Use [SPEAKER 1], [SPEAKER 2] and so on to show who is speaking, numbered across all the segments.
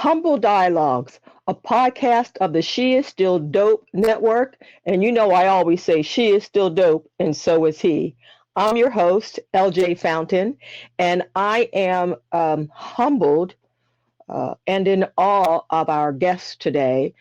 [SPEAKER 1] Humble Dialogues, a podcast of the She Is Still Dope Network. And you know, I always say she is still dope, and so is he. I'm your host, LJ Fountain, and I am humbled and in awe of our guest today.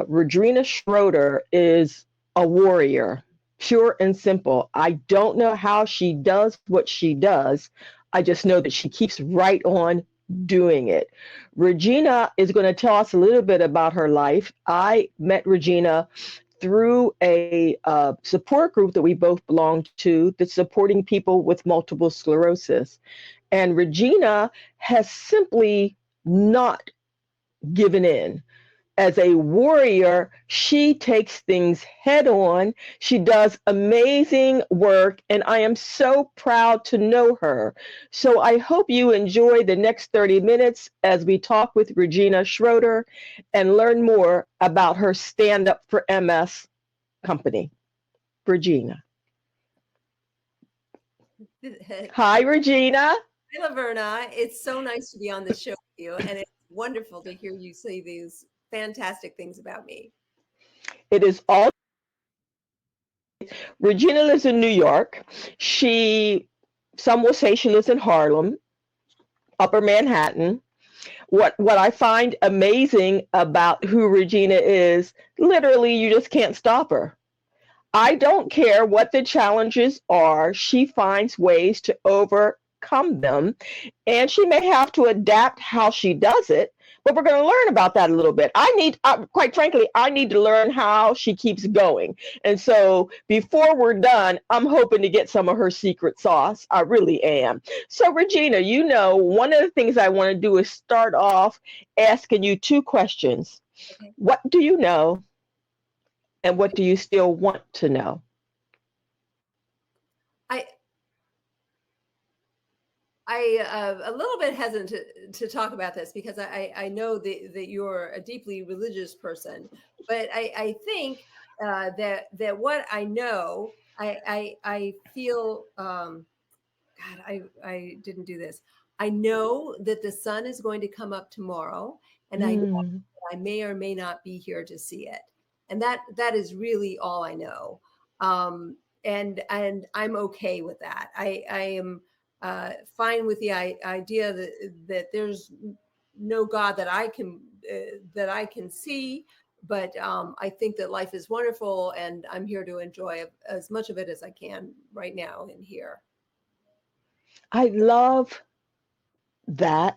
[SPEAKER 1] Regina Schroeder is a warrior, pure and simple. I don't know how she does what she does. I just know that she keeps right on doing it. Regina is going to tell us a little bit about her life. I met Regina through a support group that we both belong to that's supporting people with multiple sclerosis. And Regina has simply not given in. As a warrior, she takes things head on. She does amazing work, and I am so proud to know her. So I hope you enjoy the next 30 minutes as we talk with Regina Schroeder and learn more about her Stand Up for MS company. Regina. Hi, Regina.
[SPEAKER 2] Hi, Laverna. It's so nice to be on the show with you, and it's wonderful to hear you say these fantastic things about me.
[SPEAKER 1] It is all. Regina lives in New York. Some will say she lives in Harlem, Upper Manhattan. What I find amazing about who Regina is, literally, you just can't stop her. I don't care what the challenges are, she finds ways to overcome them, and she may have to adapt how she does it, but we're going to learn about that a little bit. Quite frankly, I need to learn how she keeps going. And so before we're done, I'm hoping to get some of her secret sauce. I really am. So Regina, one of the things I want to do is start off asking you two questions.
[SPEAKER 2] Okay.
[SPEAKER 1] What do you know? And what do you still want to know?
[SPEAKER 2] I a little bit hesitant to talk about this because I know that you're a deeply religious person, but I think that what I know, I feel, God, I didn't do this. I know that the sun is going to come up tomorrow, and I know
[SPEAKER 1] Mm.
[SPEAKER 2] I may or may not be here to see it. And that is really all I know. Um, and I'm okay with that. I am fine with the idea that there's no God that I can see, but I think that life is wonderful, and I'm here to enjoy as much of it as I can right now in here.
[SPEAKER 1] I love that.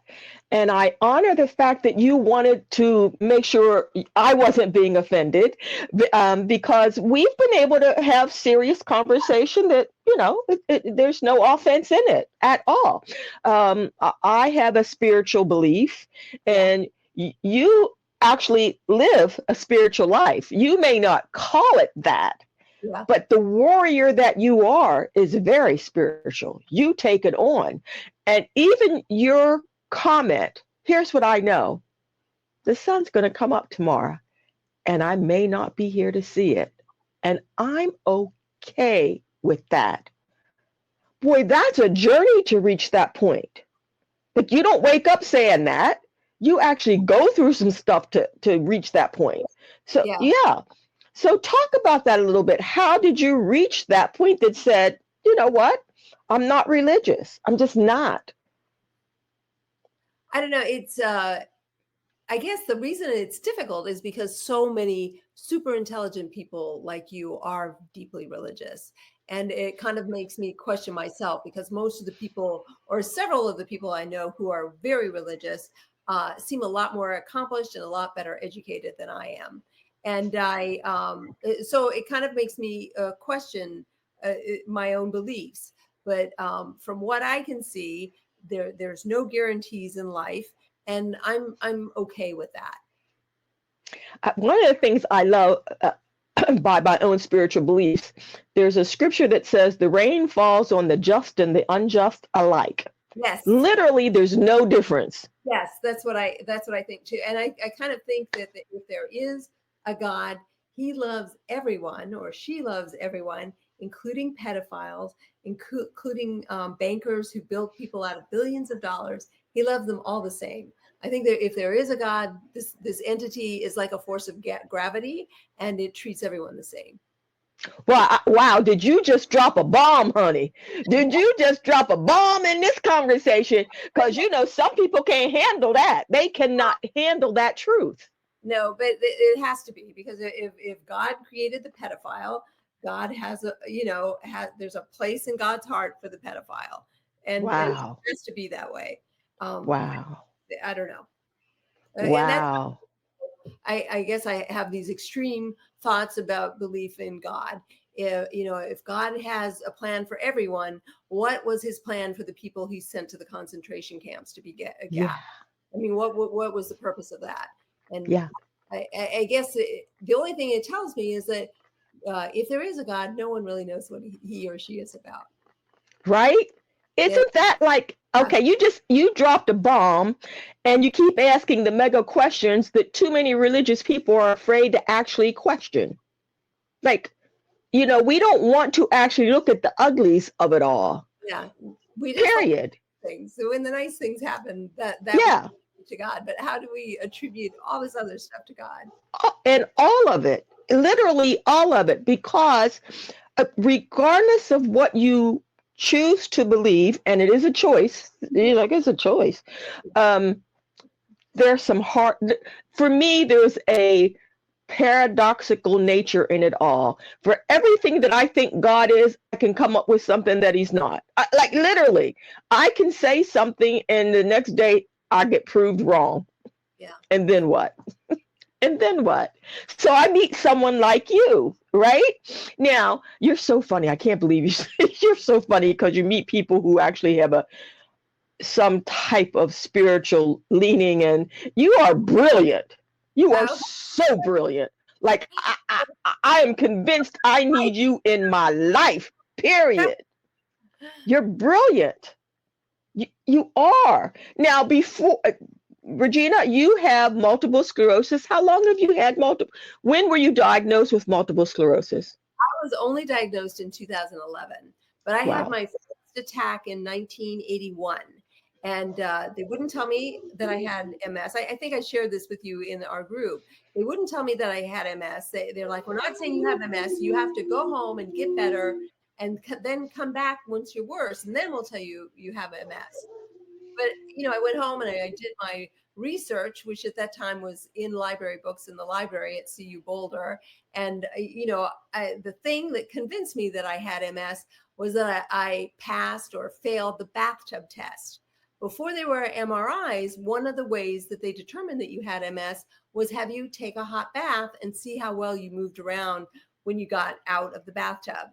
[SPEAKER 1] And I honor the fact that you wanted to make sure I wasn't being offended because we've been able to have serious conversation that, there's no offense in it at all. I have a spiritual belief,
[SPEAKER 2] Yeah.
[SPEAKER 1] and you actually live a spiritual life. You may not call it that,
[SPEAKER 2] Yeah.
[SPEAKER 1] but the warrior that you are is very spiritual. You take it on. And even your comment, here's what I know: the sun's going to come up tomorrow, and I may not be here to see it. And I'm okay with that. Boy, that's a journey to reach that point. But you don't wake up saying that. You actually go through some stuff to reach that point. So,
[SPEAKER 2] Yeah.
[SPEAKER 1] yeah. So, talk about that a little bit. How did you reach that point that said, you know what? I'm not religious. I'm just not.
[SPEAKER 2] I don't know. It's I guess the reason it's difficult is because so many super intelligent people like you are deeply religious. And it kind of makes me question myself because most of the people, or several of the people I know who are very religious, seem a lot more accomplished and a lot better educated than I am. And so it kind of makes me question my own beliefs. But from what I can see, there's no guarantees in life, and I'm okay with that.
[SPEAKER 1] One of the things I love by my own spiritual beliefs, there's a scripture that says the rain falls on the just and the unjust alike.
[SPEAKER 2] Yes,
[SPEAKER 1] Literally, there's no difference.
[SPEAKER 2] yes, that's what I think too. And I kind of think that if there is a God, he loves everyone, or she loves everyone, including pedophiles, including bankers who built people out of billions of dollars. He loves them all the same. I think that if there is a God, this entity is like a force of gravity, and it treats everyone the same.
[SPEAKER 1] Well, wow, did you just drop a bomb, honey? Did you just drop a bomb in this conversation? Because, some people can't handle that. They cannot handle that truth.
[SPEAKER 2] No, but it has to be, because if God created the pedophile, God has there's a place in God's heart for the pedophile, and it
[SPEAKER 1] Wow.
[SPEAKER 2] has to be that way.
[SPEAKER 1] Wow.
[SPEAKER 2] I don't know, and that's,
[SPEAKER 1] Wow.
[SPEAKER 2] I guess I have these extreme thoughts about belief in God. If God has a plan for everyone, what was his plan for the people he sent to the concentration camps to be a
[SPEAKER 1] Yeah.
[SPEAKER 2] gap? I mean, what was the purpose of that? And
[SPEAKER 1] Yeah.
[SPEAKER 2] I guess the only thing it tells me is that if there is a God, no one really knows what he or she is about.
[SPEAKER 1] Right?
[SPEAKER 2] Yeah.
[SPEAKER 1] Isn't that like, okay, you dropped a bomb and you keep asking the mega questions that too many religious people are afraid to actually question. Like, we don't want to actually look at the uglies of it all.
[SPEAKER 2] Yeah. We just
[SPEAKER 1] Period.
[SPEAKER 2] things. So when the nice things happen, that
[SPEAKER 1] Yeah.
[SPEAKER 2] to God. But how do we attribute all this other stuff to God?
[SPEAKER 1] And all of it, literally all of it, because regardless of what you choose to believe, and it is a choice, it's a choice. There's some hard, for me, there's a paradoxical nature in it all. For everything that I think God is, I can come up with something that he's not. Like literally, I can say something and the next day I get proved wrong.
[SPEAKER 2] Yeah.
[SPEAKER 1] And then what? And then what? So I meet someone like you, right? Now, you're so funny. I can't believe you're so funny, because you meet people who actually have some type of spiritual leaning, and you are brilliant. You are so brilliant. Like I am convinced I need you in my life. Period. You're brilliant. You are. Now, before Regina, you have multiple sclerosis. How long have you had when were you diagnosed with multiple sclerosis?
[SPEAKER 2] I was only diagnosed in 2011, but I had
[SPEAKER 1] Wow.
[SPEAKER 2] my first attack in 1981. And they wouldn't tell me that I had MS. I think I shared this with you in our group. They wouldn't tell me that I had MS. They're like, we're not saying you have MS. You have to go home and get better, and then come back once you're worse, and then we'll tell you you have MS. But I went home and I did my research, which at that time was in library books in the library at CU Boulder. And the thing that convinced me that I had MS was that I passed or failed the bathtub test. Before there were MRIs, one of the ways that they determined that you had MS was have you take a hot bath and see how well you moved around when you got out of the bathtub.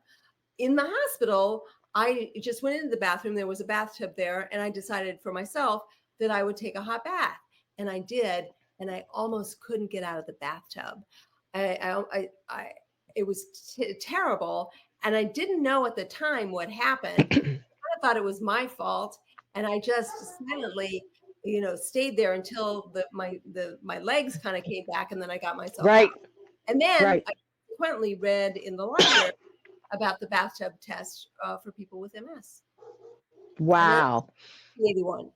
[SPEAKER 2] In the hospital, I just went into the bathroom. There was a bathtub there, and I decided for myself that I would take a hot bath, and I did, and I almost couldn't get out of the bathtub. It was terrible, and I didn't know at the time what happened. I thought it was my fault, and I just silently, stayed there until my legs kind of came back, and then I got myself
[SPEAKER 1] Right.
[SPEAKER 2] out. And then
[SPEAKER 1] Right.
[SPEAKER 2] I subsequently read in the library about the bathtub test for people with MS.
[SPEAKER 1] Wow.
[SPEAKER 2] 81.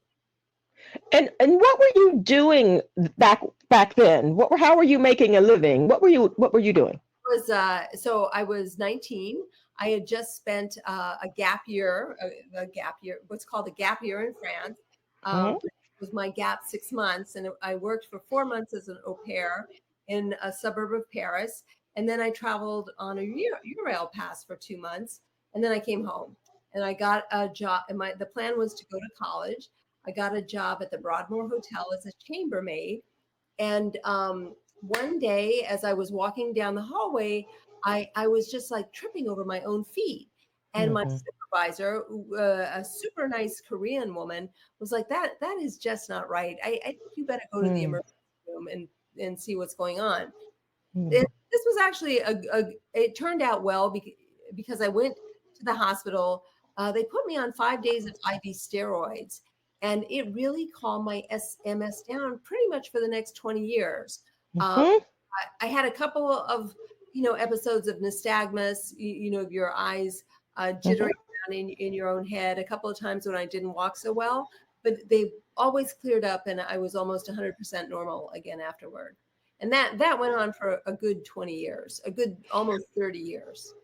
[SPEAKER 1] And what were you doing back then? How were you making a living? What were you doing?
[SPEAKER 2] So I was 19. I had just spent a gap year, what's called a gap year in France. It was my gap 6 months, and I worked for 4 months as an au pair in a suburb of Paris. And then I traveled on a Eurail pass for 2 months, and then I came home and I got a job. And the plan was to go to college. I got a job at the Broadmoor Hotel as a chambermaid. And one day, as I was walking down the hallway, I was just like tripping over my own feet. And my supervisor, a super nice Korean woman, was like, that is just not right. I think you better go to the emergency room and see what's going on. This was actually it turned out well because I went to the hospital. They put me on 5 days of IV steroids, and it really calmed my MS down pretty much for the next 20 years. I had a couple of, episodes of nystagmus, your eyes jittering around in your own head, a couple of times when I didn't walk so well, but they always cleared up, and I was almost 100% normal again afterward. And that went on for a good 20 years, a good almost 30 years.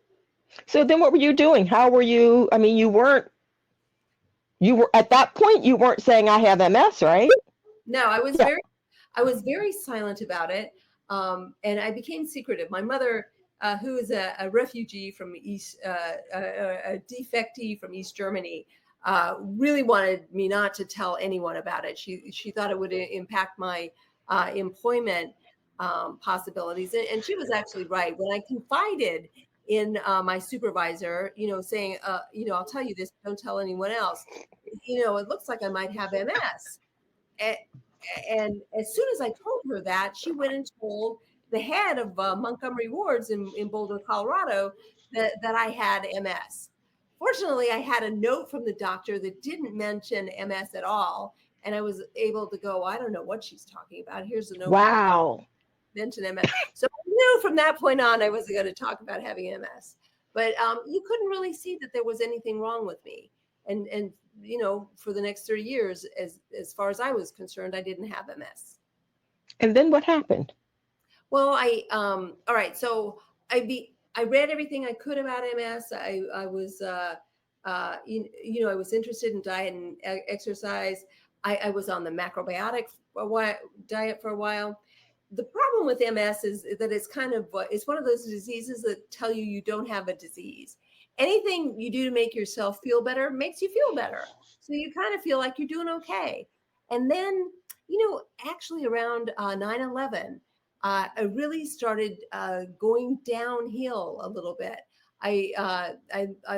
[SPEAKER 1] So then what were you doing? How were you? I mean, you were at that point, you weren't saying I have MS, right?
[SPEAKER 2] No,
[SPEAKER 1] Yeah.
[SPEAKER 2] I was very silent about it, and I became secretive. My mother, who is a refugee from a defectee from East Germany, really wanted me not to tell anyone about it. She thought it would impact my employment possibilities, and she was actually right. When I confided in my supervisor, saying, I'll tell you this, don't tell anyone else. It looks like I might have MS. And as soon as I told her that, she went and told the head of Montgomery Wards in Boulder, Colorado, that I had MS. Fortunately, I had a note from the doctor that didn't mention MS at all. And I was able to go, I don't know what she's talking about. Here's a note from the doctor,
[SPEAKER 1] Wow.
[SPEAKER 2] mention MS. So I knew from that point on, I wasn't going to talk about having MS. But you couldn't really see that there was anything wrong with me. And for the next 30 years, as far as I was concerned, I didn't have MS.
[SPEAKER 1] And then what happened?
[SPEAKER 2] Well, all right. So I read everything I could about MS. I was, I was interested in diet and exercise. I was on the macrobiotic diet for a while. The problem with MS is that it's one of those diseases that tell you don't have a disease. Anything you do to make yourself feel better makes you feel better. So you kind of feel like you're doing okay. And then, actually around 9/11, I really started going downhill a little bit. I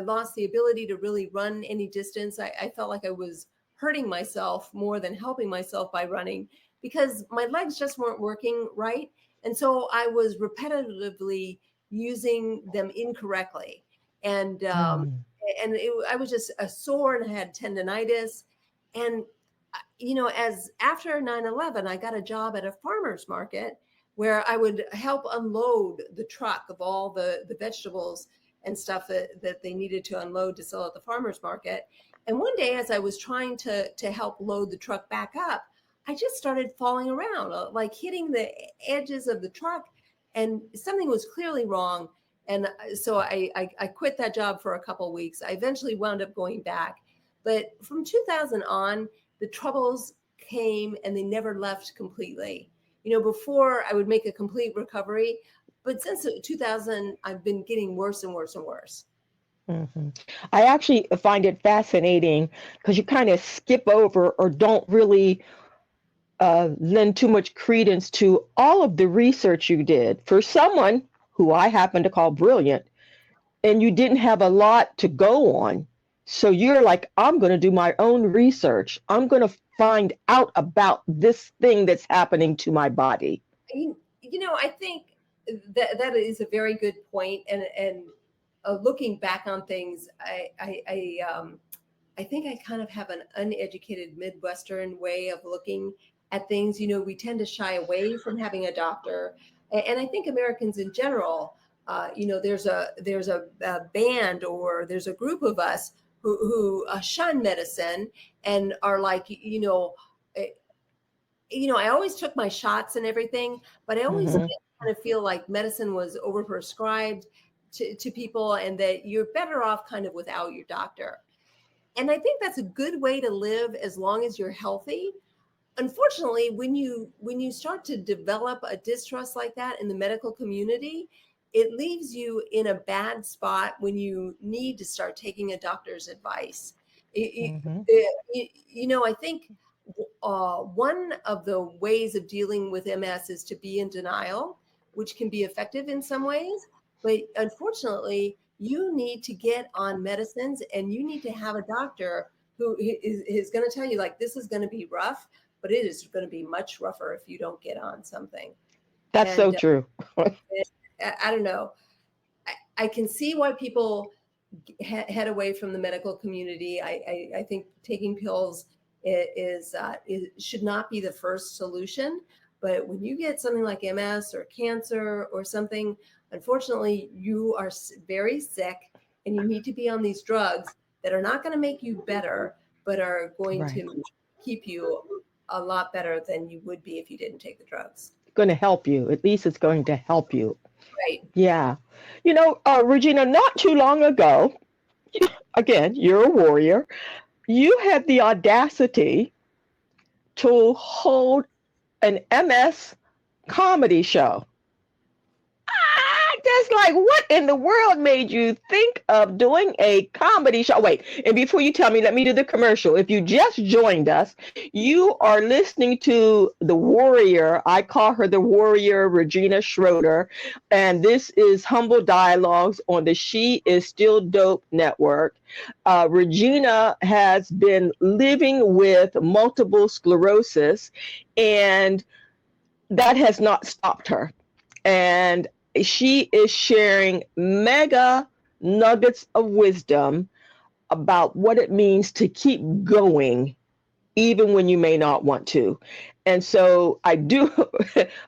[SPEAKER 2] lost the ability to really run any distance. I felt like I was hurting myself more than helping myself by running because my legs just weren't working right. And so I was repetitively using them incorrectly. And
[SPEAKER 1] Mm.
[SPEAKER 2] I was just sore and I had tendonitis. And, as after 9/11, I got a job at a farmer's market where I would help unload the truck of all the vegetables and stuff that they needed to unload to sell at the farmer's market. And one day, as I was trying to help load the truck back up, I just started falling around, like hitting the edges of the truck, and something was clearly wrong. And so I quit that job for a couple of weeks. I eventually wound up going back. But from 2000 on, the troubles came and they never left completely. Before I would make a complete recovery, but since 2000, I've been getting worse and worse and worse.
[SPEAKER 1] Mhm. I actually find it fascinating because you kind of skip over or don't really lend too much credence to all of the research you did for someone who I happen to call brilliant, and you didn't have a lot to go on. So you're like, I'm going to do my own research. I'm going to find out about this thing that's happening to my body.
[SPEAKER 2] I think that is a very good point. And looking back on things, I think I kind of have an uneducated Midwestern way of looking at things. We tend to shy away from having a doctor, and I think Americans in general. There's a band or there's a group of us who shun medicine and are like, I always took my shots and everything, but I always did
[SPEAKER 1] Hmm.
[SPEAKER 2] kind of feel like medicine was overprescribed to people and that you're better off kind of without your doctor. And I think that's a good way to live as long as you're healthy. Unfortunately, when you start to develop a distrust like that in the medical community, it leaves you in a bad spot when you need to start taking a doctor's advice.
[SPEAKER 1] Hmm.
[SPEAKER 2] I think one of the ways of dealing with MS is to be in denial, which can be effective in some ways. But unfortunately, you need to get on medicines and you need to have a doctor who is going to tell you, like, this is going to be rough, but it is going to be much rougher if you don't get on something.
[SPEAKER 1] That's so
[SPEAKER 2] And
[SPEAKER 1] true.
[SPEAKER 2] I don't know. I can see why people head away from the medical community. I think taking pills should not be the first solution. But when you get something like MS or cancer or something, unfortunately, you are very sick and you need to be on these drugs that are not going to make you better, but are going
[SPEAKER 1] Right.
[SPEAKER 2] to keep you a lot better than you would be if you didn't take the drugs.
[SPEAKER 1] Going to help you. At least it's going to help you.
[SPEAKER 2] Right.
[SPEAKER 1] Yeah. Regina, not too long ago, again, you're a warrior, you had the audacity to hold an MS comedy show. Just like, what in the world made you think of doing a comedy show? Wait, and before you tell me, let me do the commercial. If you just joined us, you are listening to the warrior. I call her the warrior, Regina Schroeder. And this is Humble Dialogues on the She Is Still Dope network. Regina has been living with multiple sclerosis, and that has not stopped her. And she is sharing mega nuggets of wisdom about what it means to keep going even when you may not want to. And so I do,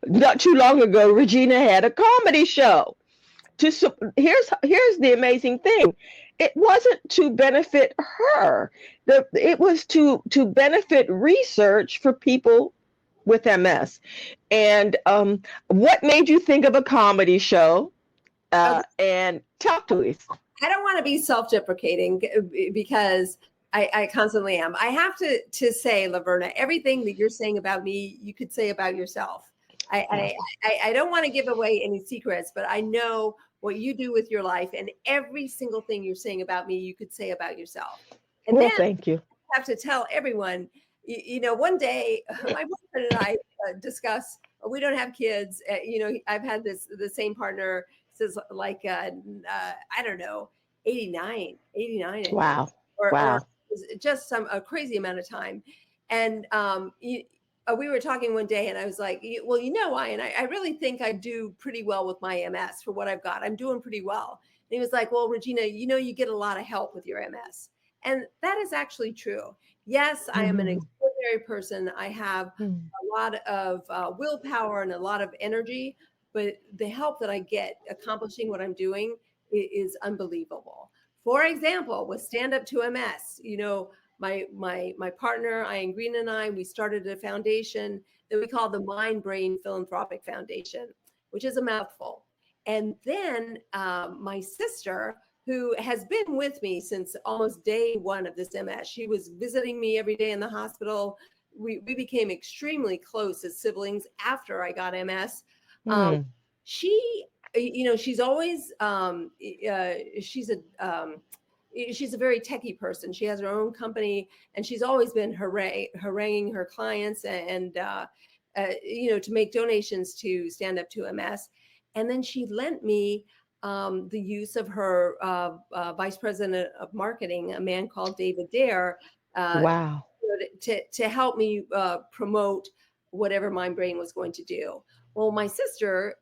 [SPEAKER 1] not too long ago, Regina had a comedy show. Here's the amazing thing. It wasn't to benefit her. It was to benefit research for people with MS. And what made you think of a comedy show? And talk to us.
[SPEAKER 2] I don't want to be self-deprecating because I constantly am. I have to say, Laverna, everything that you're saying about me, you could say about yourself. I don't want to give away any secrets, but I know what you do with your life, and every single thing you're saying about me, you could say about yourself. And
[SPEAKER 1] well,
[SPEAKER 2] then
[SPEAKER 1] thank you.
[SPEAKER 2] I have to tell everyone, one day my boyfriend and I discuss, we don't have kids. I've had the same partner since like, I don't know, 89, I think,
[SPEAKER 1] Wow.
[SPEAKER 2] or
[SPEAKER 1] Wow.
[SPEAKER 2] just a crazy amount of time. And we were talking one day and I was like, well, Ryan, I really think I do pretty well with my MS for what I've got. I'm doing pretty well. And he was like, well, Regina, you get a lot of help with your MS. And that is actually true. Yes, I am an extraordinary person. I have a lot of willpower and a lot of energy, but the help that I get accomplishing what I'm doing is unbelievable. For example, with Stand Up to MS, my partner, Ian Green, and I, we started a foundation that we call the Mind Brain Philanthropic Foundation, which is a mouthful. And then my sister, who has been with me since almost day one of this MS, she was visiting me every day in the hospital. We became extremely close as siblings after I got MS. She's always she's a very techie person. She has her own company, and she's always been haranguing her clients and to make donations to Stand Up to MS. And then she lent me the use of her vice president of marketing, a man called David Dare,
[SPEAKER 1] wow.
[SPEAKER 2] to help me promote whatever Mind Brain was going to do. Well, my sister,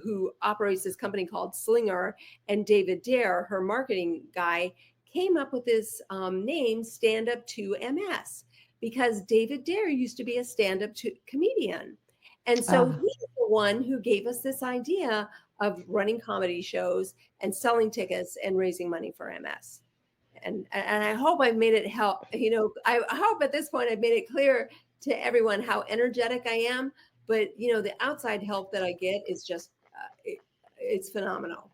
[SPEAKER 2] who operates this company called Slinger, and David Dare, her marketing guy, came up with this name, Stand Up to MS, because David Dare used to be a stand-up comedian. And so he's the one who gave us this idea of running comedy shows and selling tickets and raising money for MS. And I hope I made it help. I hope at this point I've made it clear to everyone how energetic I am. But the outside help that I get is just it's phenomenal.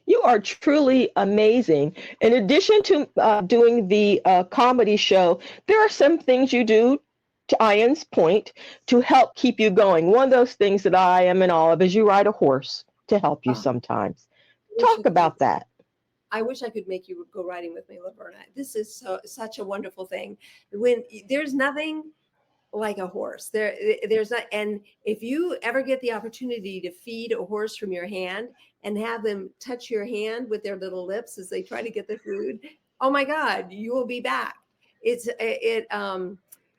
[SPEAKER 1] You are truly amazing. In addition to doing the comedy show, there are some things you do, to Ian's point, to help keep you going. One of those things that I am in awe of is you ride a horse to help you sometimes. Talk about that.
[SPEAKER 2] I wish I could make you go riding with me, Laverna. This is such a wonderful thing. When there's nothing like a horse, there's not. And if you ever get the opportunity to feed a horse from your hand and have them touch your hand with their little lips as they try to get the food, oh my God, you will be back.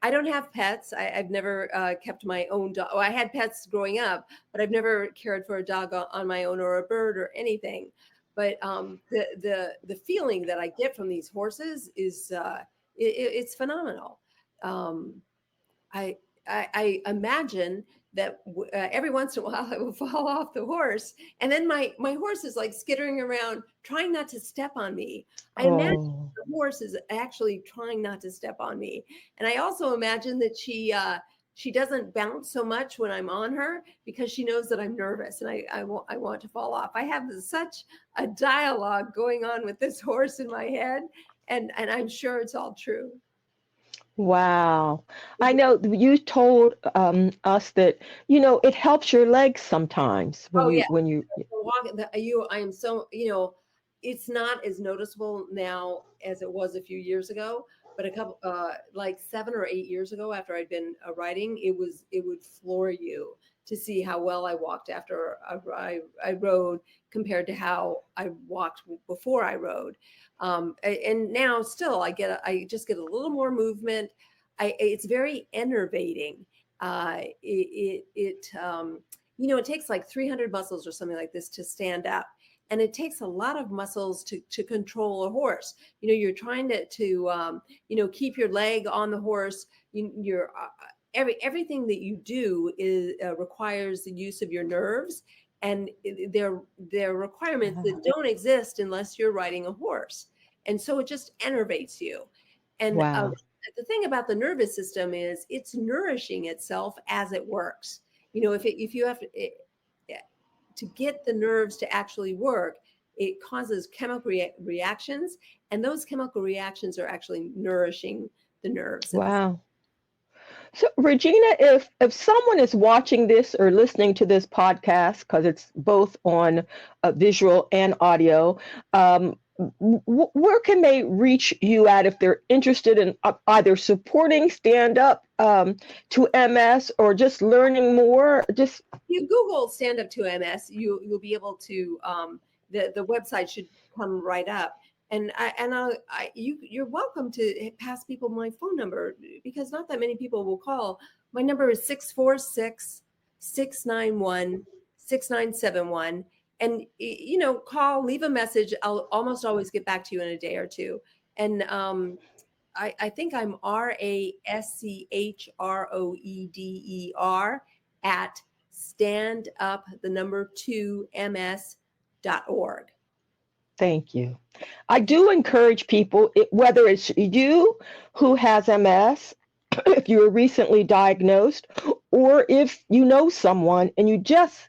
[SPEAKER 2] I don't have pets. I've never kept my own dog. Well, I had pets growing up, but I've never cared for a dog on my own or a bird or anything. But the feeling that I get from these horses is it's phenomenal. I imagine every once in a while I will fall off the horse, and then my horse is like skittering around, trying not to step on me. I imagine
[SPEAKER 1] Oh,
[SPEAKER 2] the horse is actually trying not to step on me, and I also imagine that she doesn't bounce so much when I'm on her because she knows that I'm nervous and I want to fall off. I have such a dialogue going on with this horse in my head, and I'm sure it's all true.
[SPEAKER 1] wow. I know you told us that, it helps your legs sometimes when
[SPEAKER 2] Oh yeah.
[SPEAKER 1] you,
[SPEAKER 2] I am so, it's not as noticeable now as it was a few years ago, but a couple, like 7 or 8 years ago, after I'd been riding, it would floor you to see how well I walked after I rode compared to how I walked before I rode. And now still I just get a little more movement. It's very enervating. It takes like 300 muscles or something like this to stand up. And it takes a lot of muscles to control a horse. You're trying to keep your leg on the horse. Everything that you do requires the use of your nerves. And they're requirements that don't exist unless you're riding a horse. And so it just enervates you. And
[SPEAKER 1] wow,
[SPEAKER 2] the thing about the nervous system is it's nourishing itself as it works. If you have to get the nerves to actually work, it causes chemical reactions, and those chemical reactions are actually nourishing the nerves at the
[SPEAKER 1] wow. So, Regina, if someone is watching this or listening to this podcast, because it's both on visual and audio, where can they reach you at if they're interested in either supporting Stand Up to MS or just learning more? Just
[SPEAKER 2] you Google Stand Up to MS, you'll be able to the website should come right up. And you're welcome to pass people my phone number because not that many people will call. My number is 646-691-6971. And call, leave a message. I'll almost always get back to you in a day or two. And I think I'm RASCHROEDER at standup the number 2ms.org.
[SPEAKER 1] thank you. I do encourage people, whether it's you who has MS, if you were recently diagnosed, or if you know someone and you just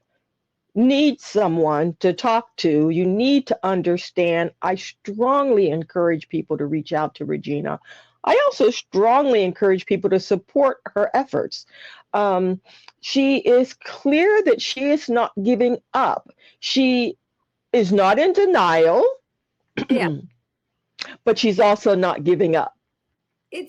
[SPEAKER 1] need someone to talk to, you need to understand. I strongly encourage people to reach out to Regina. I also strongly encourage people to support her efforts. Um, she is clear that she is not giving up. She is not in denial,
[SPEAKER 2] Yeah,
[SPEAKER 1] but she's also not giving up.
[SPEAKER 2] it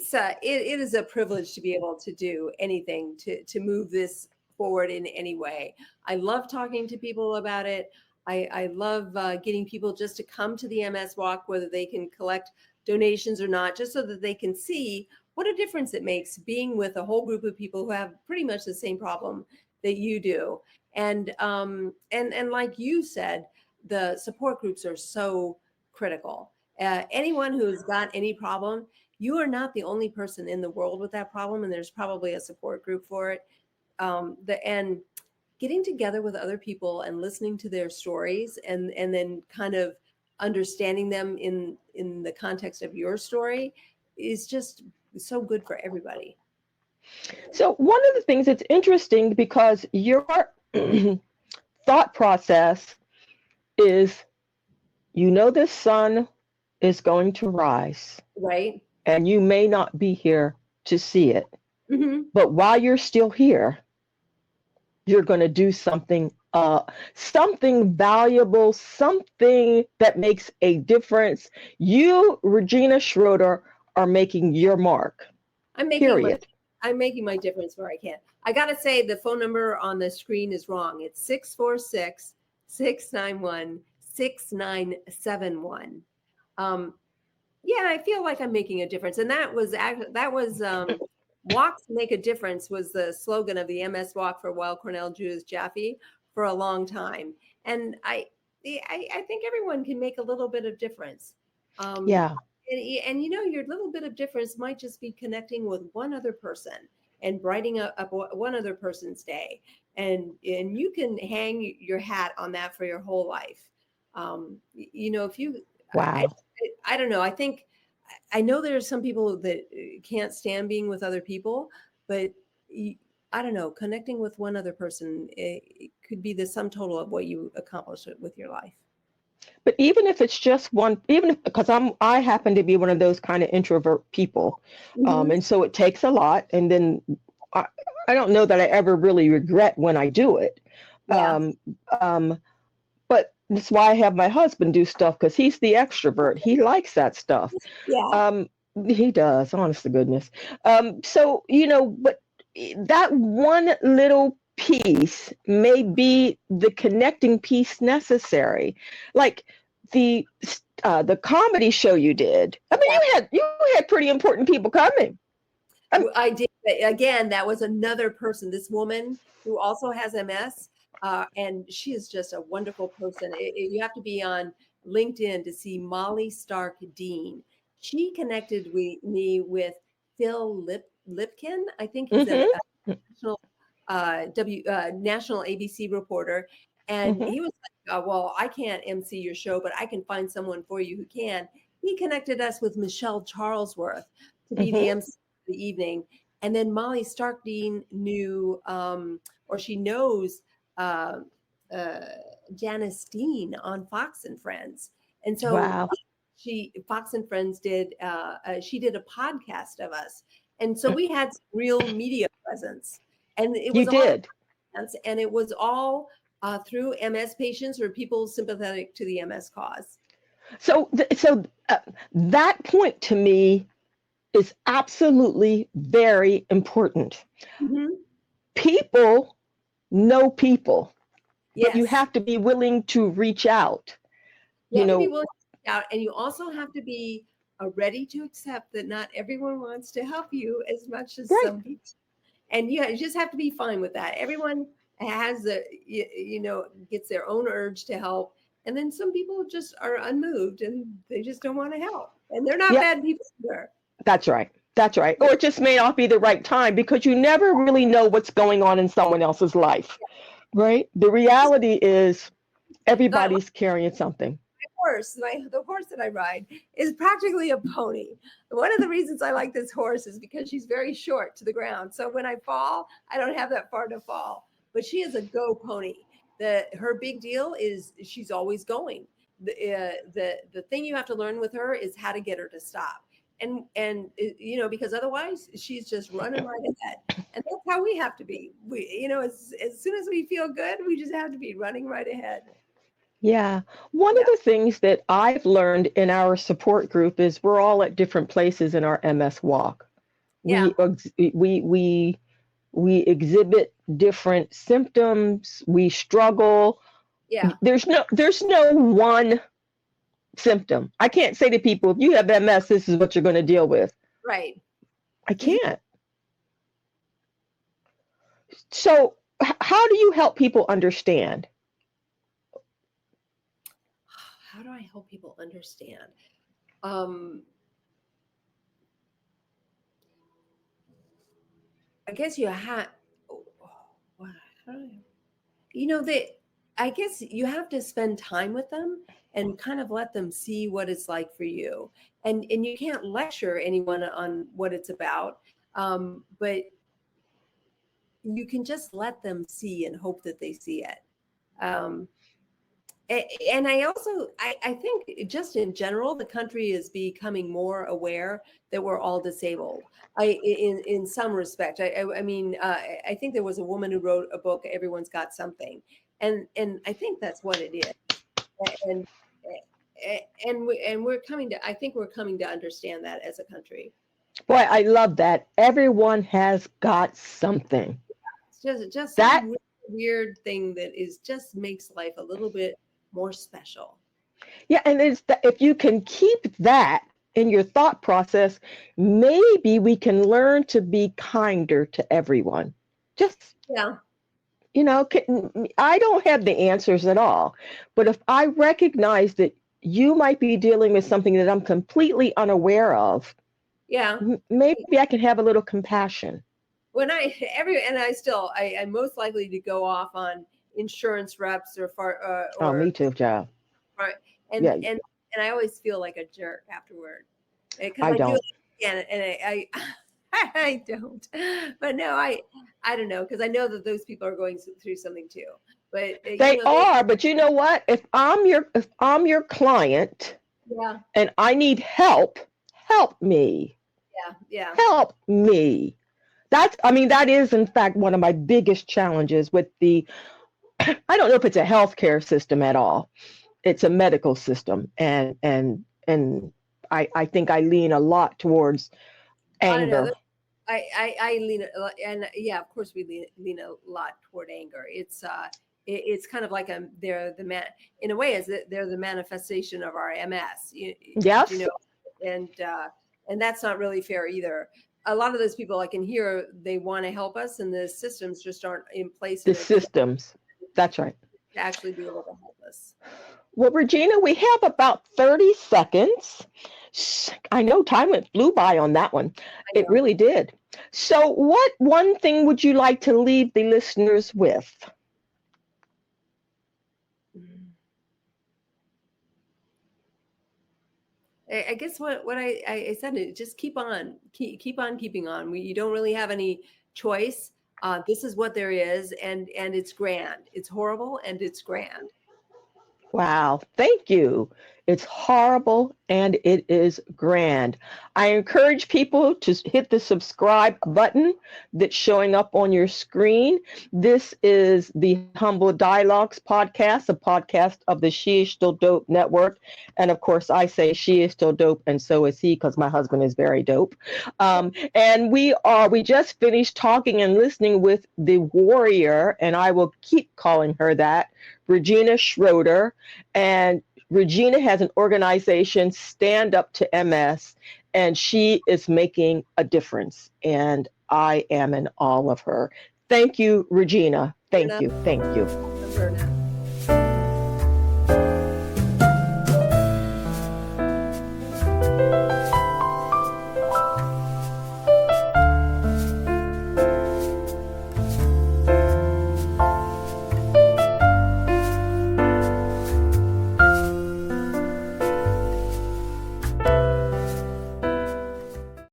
[SPEAKER 2] is a privilege to be able to do anything to move this forward in any way. I love talking to people about it. I love getting people just to come to the MS Walk, whether they can collect donations or not, just so that they can see what a difference it makes being with a whole group of people who have pretty much the same problem that you do. And like you said, the support groups are so critical. Anyone who has got any problem, you are not the only person in the world with that problem, and there's probably a support group for it. And getting together with other people and listening to their stories, and then kind of understanding them in the context of your story is just so good for everybody.
[SPEAKER 1] So, one of the things that's interesting because your thought process is the sun is going to rise
[SPEAKER 2] Right.
[SPEAKER 1] and you may not be here to see it.
[SPEAKER 2] Mm-hmm.
[SPEAKER 1] But while you're still here, you're going to do something valuable, something that makes a difference. You, Regina Schroeder, are making your mark.
[SPEAKER 2] I'm making my
[SPEAKER 1] Period.
[SPEAKER 2] I'm making my difference where I can. I got to say the phone number on the screen is wrong. It's 646-691-6971. Yeah, I feel like I'm making a difference. And that was Walks Make a Difference was the slogan of the MS Walk for Weill Cornell Judith Jaffe for a long time. And I think everyone can make a little bit of difference. Um,
[SPEAKER 1] Yeah.
[SPEAKER 2] and your little bit of difference might just be connecting with one other person. and brightening up one other person's day. And you can hang your hat on that for your whole life. If you, I,
[SPEAKER 1] Wow.
[SPEAKER 2] I don't know. I know there are some people that can't stand being with other people, but I don't know, connecting with one other person, it could be the sum total of what you accomplish with your life.
[SPEAKER 1] But even if it's just one, even if, because I happen to be one of those kind of introvert people,
[SPEAKER 2] Hmm.
[SPEAKER 1] and so it takes a lot. And then I, I don't know that I ever really regret when I do it.
[SPEAKER 2] Yeah.
[SPEAKER 1] Um, um, but that's why I have my husband do stuff because he's the extrovert. He likes that stuff.
[SPEAKER 2] Yeah.
[SPEAKER 1] Um, he does, honest to goodness. So, but that one little piece may be the connecting piece necessary. Like the the comedy show you did. I mean,
[SPEAKER 2] Yeah.
[SPEAKER 1] you had pretty important people coming.
[SPEAKER 2] I did. Again, that was another person, this woman who also has MS. And she is just a wonderful person. You have to be on LinkedIn to see Molly Stark Dean. She connected me with Phil Lipkin. I think he's a
[SPEAKER 1] Hmm.
[SPEAKER 2] national national ABC reporter, and
[SPEAKER 1] Hmm.
[SPEAKER 2] he was like, "Well, I can't MC your show, but I can find someone for you who can." He connected us with Michelle Charlesworth to be the
[SPEAKER 1] Hmm.
[SPEAKER 2] MC of the evening, and then Molly Starkdean knew, or she knows, uh, uh, Janice Dean on Fox and Friends, and so
[SPEAKER 1] Wow.
[SPEAKER 2] Fox and Friends she did a podcast of us, and so we had real media presence, and it
[SPEAKER 1] You
[SPEAKER 2] was all
[SPEAKER 1] did.
[SPEAKER 2] and it was all through MS patients or people sympathetic to the MS cause.
[SPEAKER 1] So that point to me is absolutely very important.
[SPEAKER 2] Hmm.
[SPEAKER 1] People know people, but you
[SPEAKER 2] Yes,
[SPEAKER 1] have to be willing to reach out.
[SPEAKER 2] you
[SPEAKER 1] You
[SPEAKER 2] have to be
[SPEAKER 1] know,
[SPEAKER 2] willing to reach out, and you also have to be ready to accept that not everyone wants to help you as much as
[SPEAKER 1] right?
[SPEAKER 2] some people. And you just have to be fine with that. Everyone has gets their own urge to help, and then some people just are unmoved and they just don't want to help, and they're not
[SPEAKER 1] Yeah,
[SPEAKER 2] bad people either.
[SPEAKER 1] that's right. That's right. Or it just may not be the right time because you never really know what's going on in someone else's life, right? The reality is
[SPEAKER 2] My
[SPEAKER 1] everybody's carrying something.
[SPEAKER 2] horse, the horse that I ride is practically a pony. One of the reasons I like this horse is because she's very short to the ground. So when I fall, I don't have that far to fall. But she is a go pony. Her big deal is she's always going. The thing you have to learn with her is how to get her to stop. And because otherwise she's just running right ahead. And that's how we have to be. As soon as we feel good, we just have to be running right ahead.
[SPEAKER 1] Yeah. One of
[SPEAKER 2] Yeah.
[SPEAKER 1] the things that I've learned in our support group is we're all at different places in our MS walk.
[SPEAKER 2] Yeah.
[SPEAKER 1] We ex- we exhibit different symptoms, we struggle.
[SPEAKER 2] Yeah.
[SPEAKER 1] There's no one symptom. I can't say to people, if you have MS, this is what you're going to deal with.
[SPEAKER 2] Right.
[SPEAKER 1] I can't. So how do you help people understand?
[SPEAKER 2] How do I help people understand? Um, I guess you have, they, I guess you have to spend time with them and kind of let them see what it's like for you. And you can't lecture anyone on what it's about, but you can just let them see and hope that they see it. Um, and I think just in general the country is becoming more aware that we're all disabled. In some respect, I think there was a woman who wrote a book, Everyone's Got Something, and I think that's what it is. And we're coming to, I think we're coming to understand that as a country.
[SPEAKER 1] Boy, I love that. Everyone has got something.
[SPEAKER 2] It's just
[SPEAKER 1] That
[SPEAKER 2] some weird thing that is just makes life a little bit more special.
[SPEAKER 1] Yeah, and if you can keep that in your thought process, maybe we can learn to be kinder to everyone. Just,
[SPEAKER 2] Yeah.
[SPEAKER 1] I don't have the answers at all, but if I recognize that you might be dealing with something that I'm completely unaware of,
[SPEAKER 2] Yeah.
[SPEAKER 1] maybe I can have a little compassion.
[SPEAKER 2] when I'm most likely to go off on insurance reps
[SPEAKER 1] Oh, me
[SPEAKER 2] or
[SPEAKER 1] too, child.
[SPEAKER 2] right,
[SPEAKER 1] Yeah,
[SPEAKER 2] and I always feel like a jerk afterward because
[SPEAKER 1] I
[SPEAKER 2] I do
[SPEAKER 1] don't.
[SPEAKER 2] it again, and I don't, but no, I don't know because I know that those people are going through something too. But
[SPEAKER 1] They are, but you know what? If I'm your client
[SPEAKER 2] yeah,
[SPEAKER 1] and I need help, help me.
[SPEAKER 2] yeah, yeah.
[SPEAKER 1] Help me. That is in fact one of my biggest challenges with the I don't know if it's a healthcare system at all. It's a medical system, and I think I lean a lot towards
[SPEAKER 2] I know.
[SPEAKER 1] anger.
[SPEAKER 2] I lean and yeah, of course we lean a lot toward anger. It's kind of like they're the man in a way is that they're the manifestation of our MS. You
[SPEAKER 1] Yes,
[SPEAKER 2] know, and that's not really fair either. A lot of those people I can hear they want to help us, and the systems just aren't in place
[SPEAKER 1] the
[SPEAKER 2] in a good
[SPEAKER 1] systems. That's right.
[SPEAKER 2] to actually be able to help us.
[SPEAKER 1] Well, Regina, we have about 30 seconds. I know time flew by on that one.
[SPEAKER 2] I
[SPEAKER 1] It
[SPEAKER 2] know.
[SPEAKER 1] really did. So, what one thing would you like to leave the listeners with?
[SPEAKER 2] Mm. I guess what I said just keep on keeping on. You don't really have any choice. This is what there is, and it's grand. It's horrible and it's grand.
[SPEAKER 1] Wow, thank you. It's horrible and it is grand. I encourage people to hit the subscribe button that's showing up on your screen. This is the Humble Dialogues podcast, a podcast of the She Is Still Dope Network. And of course, I say she is still dope, and so is he, because my husband is very dope. And we just finished talking and listening with the warrior, and I will keep calling her that, Regina Schroeder. And Regina has an organization, Stand Up to MS, and she is making a difference. And I am in awe of her. Thank you, Regina. Thank you. Thank you.